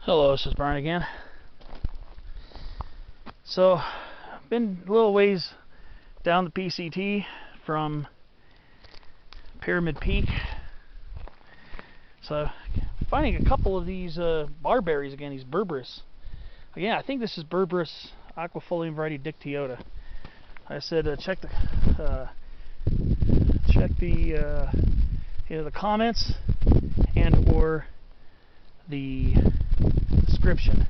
Hello, this is Brian again. So, I've been a little ways down the PCT from Pyramid Peak. So, finding a couple of these barberries again, these Berberis. Again, I think this is Berberis aquifolium variety dictyota. I said check the either the comments and or the description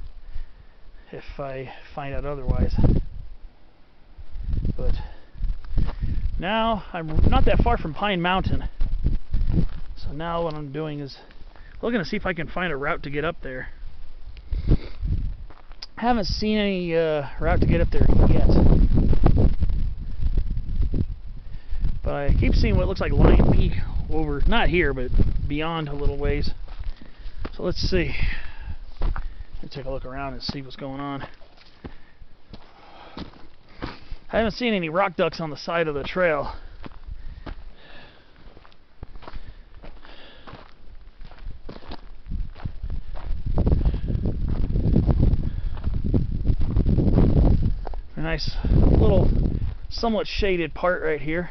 if I find out otherwise. But now I'm not that far from Pine Mountain, so now what I'm doing is looking to see if I can find a route to get up there. I haven't seen any route to get up there yet, but I keep seeing what looks like Lion Peak over, not here, but beyond a little ways. So let's see. Let me take a look around and see what's going on. I haven't seen any rock ducks on the side of the trail. A nice little somewhat shaded part right here.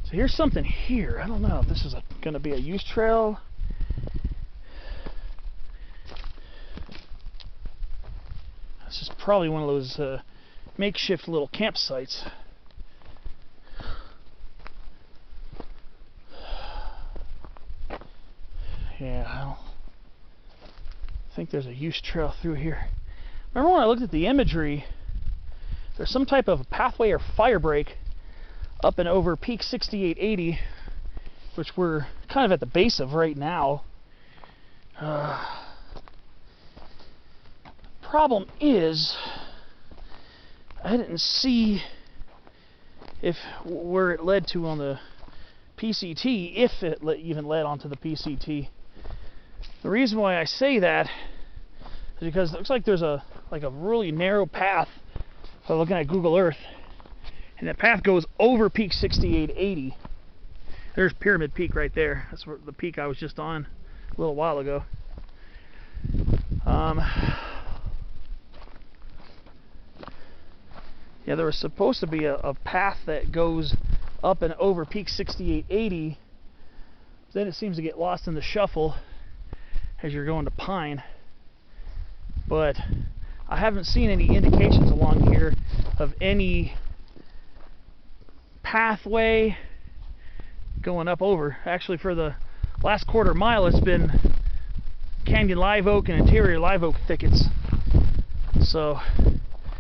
So here's something here. I don't know if this is going to be a use trail. This is probably one of those makeshift little campsites. Yeah, I don't think there's a use trail through here. Remember when I looked at the imagery, there's some type of pathway or fire break up and over Peak 6880, which we're kind of at the base of right now. Problem is, I didn't see where it led to on the PCT, if it even led onto the PCT. The reason why I say that is because it looks like there's a really narrow path. If I'm looking at Google Earth, and that path goes over Peak 6880. There's Pyramid Peak right there. That's where the peak I was just on a little while ago. Yeah, there was supposed to be a path that goes up and over Peak 6880. Then it seems to get lost in the shuffle as you're going to Pine. But I haven't seen any indications along here of any pathway going up over. Actually, for the last quarter mile, it's been canyon live oak and interior live oak thickets. So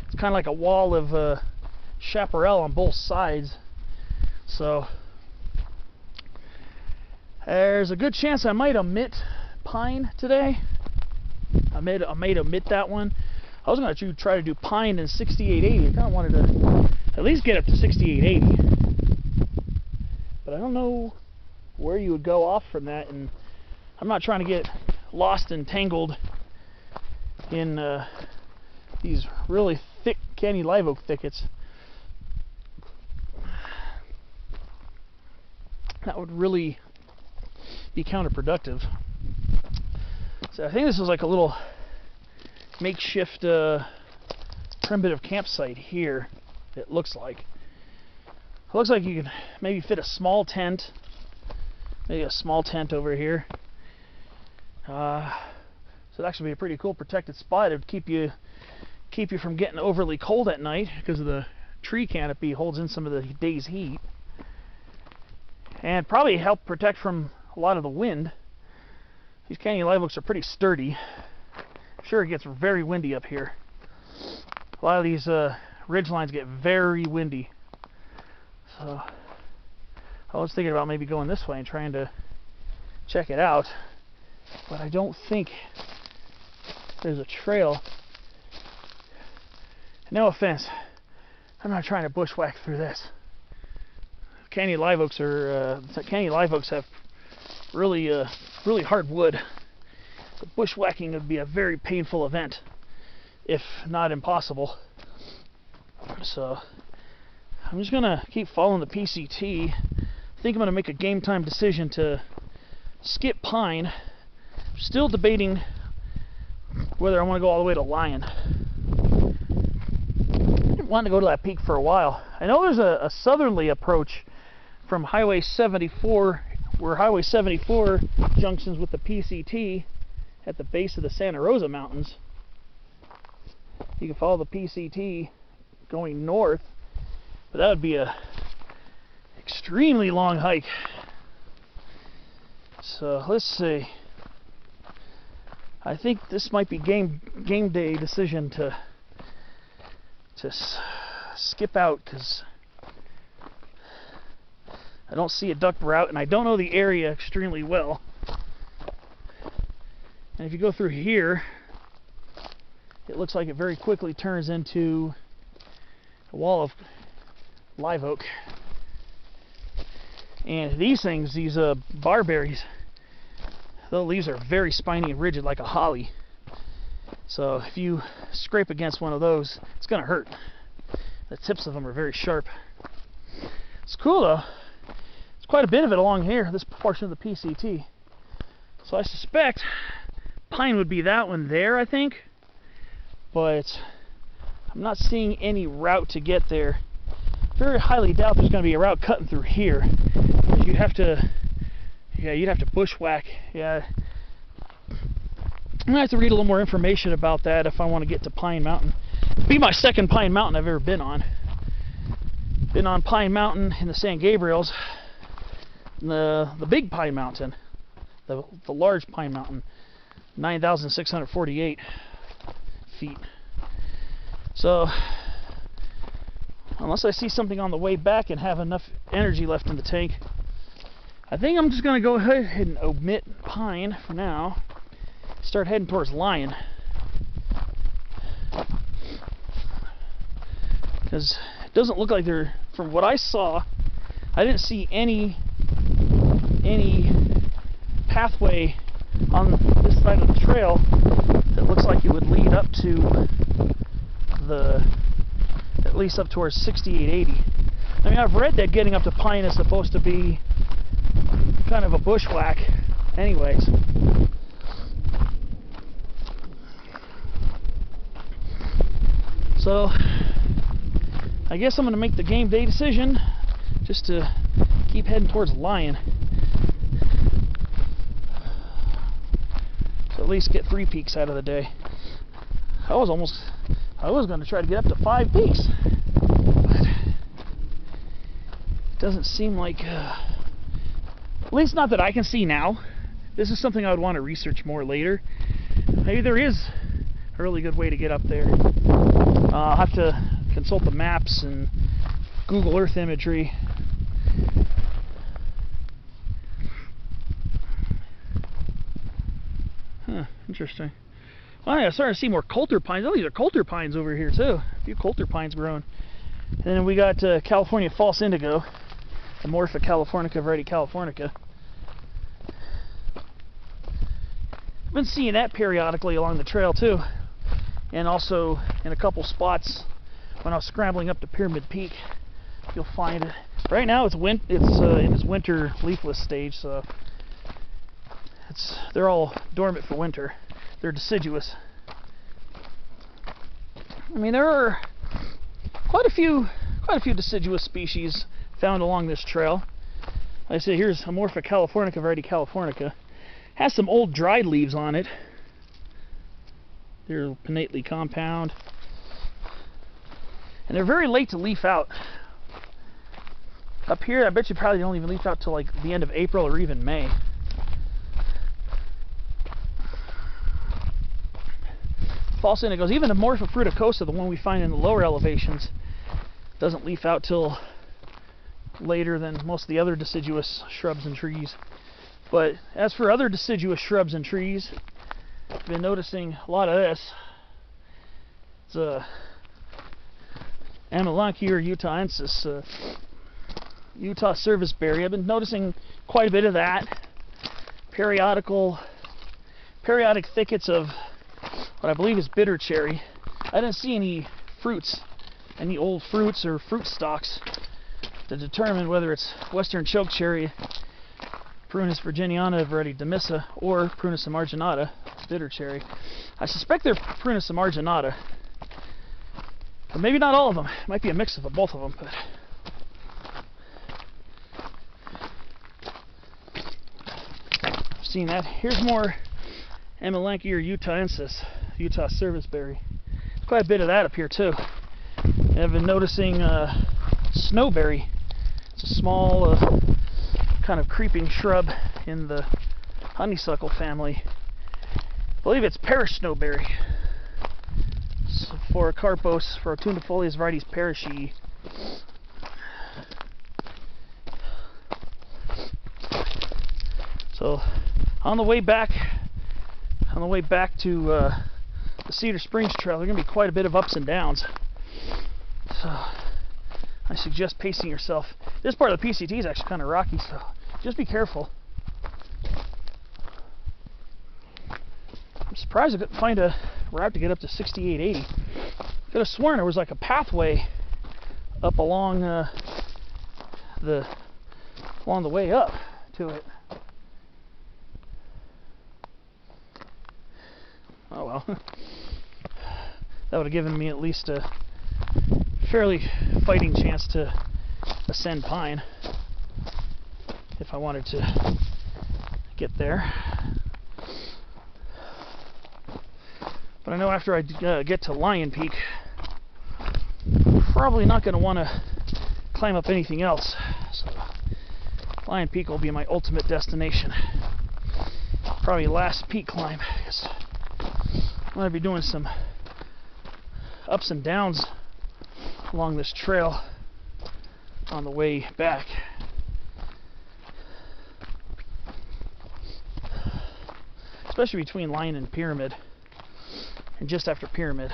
it's kind of like a wall of chaparral on both sides. So there's a good chance I might omit Pine today. I may omit that one. I was going to try to do Pine and 6880. I kind of wanted to at least get up to 6880. But I don't know where you would go off from that, and I'm not trying to get lost and tangled in these really thick canyon live oak thickets. That would really be counterproductive. So I think this is like a little makeshift primitive campsite here. It looks like. It looks like you can maybe fit a small tent, maybe a small tent over here. So that should be a pretty cool protected spot. It would keep you from getting overly cold at night because of the tree canopy holds in some of the day's heat, and probably help protect from a lot of the wind. These canyon live oaks are pretty sturdy. I'm sure it gets very windy up here. A lot of these ridge lines get very windy. So I was thinking about maybe going this way and trying to check it out, but I don't think there's a trail. No offense, I'm not trying to bushwhack through this. Canyon live oaks have really hard wood. So bushwhacking would be a very painful event, if not impossible. So I'm just gonna keep following the PCT. I think I'm gonna make a game time decision to skip Pine. Still debating whether I want to go all the way to Lion. I didn't want to go to that peak for a while. I know there's a southerly approach from Highway 74, where Highway 74 junctions with the PCT at the base of the Santa Rosa Mountains. You can follow the PCT going north, but that would be a extremely long hike. So let's see. I think this might be game day decision to skip out, because I don't see a duck route and I don't know the area extremely well. And if you go through here, it looks like it very quickly turns into a wall of live oak. And these things, these barberries, the leaves are very spiny and rigid like a holly. So if you scrape against one of those, it's going to hurt. The tips of them are very sharp. It's cool though. There's quite a bit of it along here, this portion of the PCT. So I suspect pine would be that one there, I think. But I'm not seeing any route to get there. Very highly doubt there's going to be a route cutting through here. You'd have to, you'd have to bushwhack. Yeah. I'm going to have to read a little more information about that if I want to get to Pine Mountain. It'll be my second Pine Mountain I've ever been on. Been on Pine Mountain in the San Gabriels, the big Pine Mountain, the large Pine Mountain, 9,648 feet. So, unless I see something on the way back and have enough energy left in the tank, I think I'm just going to go ahead and omit Pine for now. Start heading towards Lion, because it doesn't look like they're, from what I saw, I didn't see any pathway on this side of the trail that looks like it would lead up to at least up towards 6880. I mean, I've read that getting up to Pine is supposed to be kind of a bushwhack anyways. So I guess I'm going to make the game day decision just to keep heading towards Lion. So at least get 3 peaks out of the day. I was going to try to get up to 5 peaks, but it doesn't seem like, at least not that I can see now. This is something I would want to research more later. Maybe there is a really good way to get up there. I'll have to consult the maps and Google Earth imagery. Huh, interesting. Well, I'm starting to see more coulter pines. Oh, these are coulter pines over here too. A few coulter pines growing. And then we got California false indigo, Amorpha californica, variety californica. I've been seeing that periodically along the trail too, and also in a couple spots when I was scrambling up to Pyramid Peak. You'll find it. Right now it's in its winter leafless stage, so they're all dormant for winter. They're deciduous. I mean, there are quite a few deciduous species found along this trail. Like I say, here's Amorpha californica, variety californica. Has some old dried leaves on it. They're pinnately compound, and they're very late to leaf out. Up here, I bet you probably don't even leaf out till like the end of April or even May. False indigos, even Amorpha fruticosa, the one we find in the lower elevations, doesn't leaf out till later than most of the other deciduous shrubs and trees. But as for other deciduous shrubs and trees, I've been noticing a lot of this. It's Amelanchier utahensis, Utah serviceberry. I've been noticing quite a bit of that. Periodic thickets of what I believe is bitter cherry. I didn't see any fruits, any old fruits or fruit stalks to determine whether it's western choke cherry, Prunus virginiana demissa or Prunus emarginata, bitter cherry. I suspect they're Prunus emarginata, but maybe not all of them. It might be a mix of both of them. But I've seen that. Here's more Amelanchier or utahensis, Utah serviceberry. There's quite a bit of that up here too. And I've been noticing snowberry. It's a small kind of creeping shrub in the honeysuckle family. I believe it's parish snowberry. So for Carpos, for Tundifolius varieties parishii. So on the way back to the Cedar Springs Trail, there's going to be quite a bit of ups and downs. So I suggest pacing yourself. This part of the PCT is actually kind of rocky, so just be careful. I'm surprised I couldn't find a route to get up to 6880. Could have sworn there was like a pathway up along the way up to it. Oh well. That would have given me at least a fairly fighting chance to ascend Pine if I wanted to get there. But I know after I get to Lion Peak, I'm probably not going to want to climb up anything else. So Lion Peak will be my ultimate destination. Probably last peak climb, because I'm going to be doing some ups and downs along this trail on the way back. Especially between Lion and Pyramid, and just after Pyramid.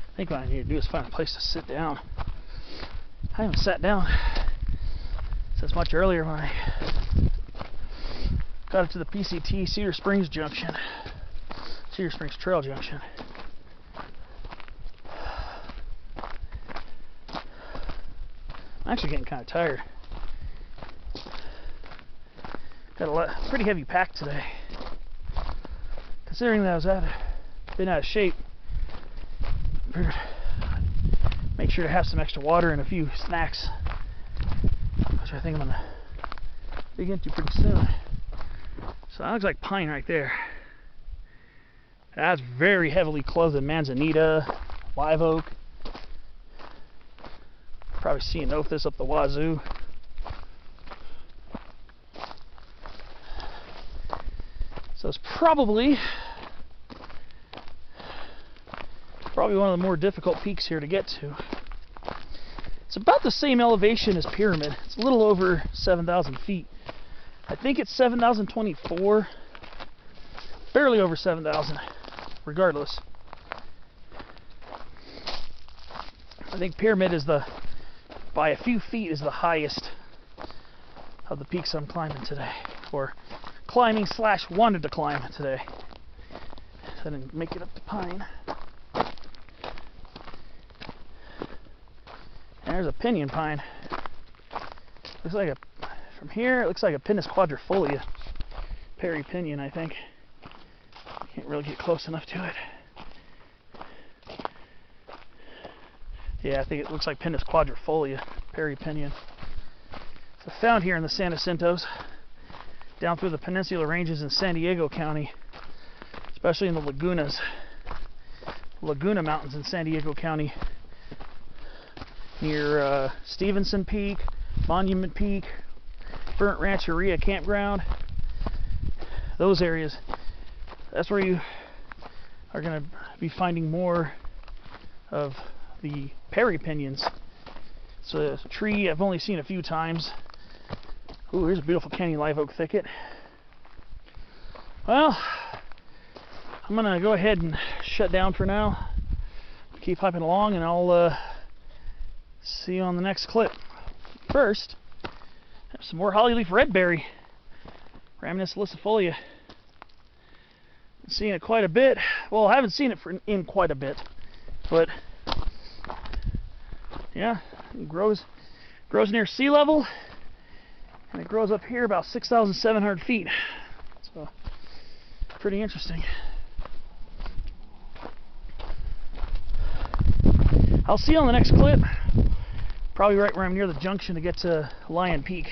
I think what I need to do is find a place to sit down. I haven't sat down since much earlier when I got up to the PCT Cedar Springs Junction, Cedar Springs Trail Junction. I'm actually getting kind of tired. Got a pretty heavy pack today. Considering that I was been out of shape, make sure to have some extra water and a few snacks, which I think I'm gonna dig into pretty soon. So that looks like pine right there. That's very heavily clothed in manzanita, live oak. Probably seeing Ophis up the wazoo. So it's probably one of the more difficult peaks here to get to. It's about the same elevation as Pyramid. It's a little over 7,000 feet. I think it's 7,024. Barely over 7,000, regardless. I think Pyramid is by a few feet, is the highest of the peaks I'm climbing today. Or climbing / wanted to climb today. So I didn't make it up to Pine. And there's a pinyon pine. Looks like from here it looks like a Pinus quadrifolia. Perry pinyon, I think. Can't really get close enough to it. Yeah, I think it looks like Pinus quadrifolia, Perry pinyon. So found here in the San Jacintos, down through the peninsular ranges in San Diego County, especially in the Lagunas, Laguna Mountains in San Diego County, near Stevenson Peak, Monument Peak, Burnt Rancheria Campground. Those areas, that's where you are going to be finding more of the Perry pinions. It's a tree I've only seen a few times. Ooh, here's a beautiful canyon live oak thicket. Well, I'm going to go ahead and shut down for now. Keep hopping along, and I'll See you on the next clip. First, have some more hollyleaf redberry. Rhamnus licifolia. Been seeing it quite a bit. Well, I haven't seen it in quite a bit, but yeah, it grows near sea level, and it grows up here about 6,700 feet. So pretty interesting. I'll see you on the next clip. Probably right where I'm near the junction to get to Lion Peak.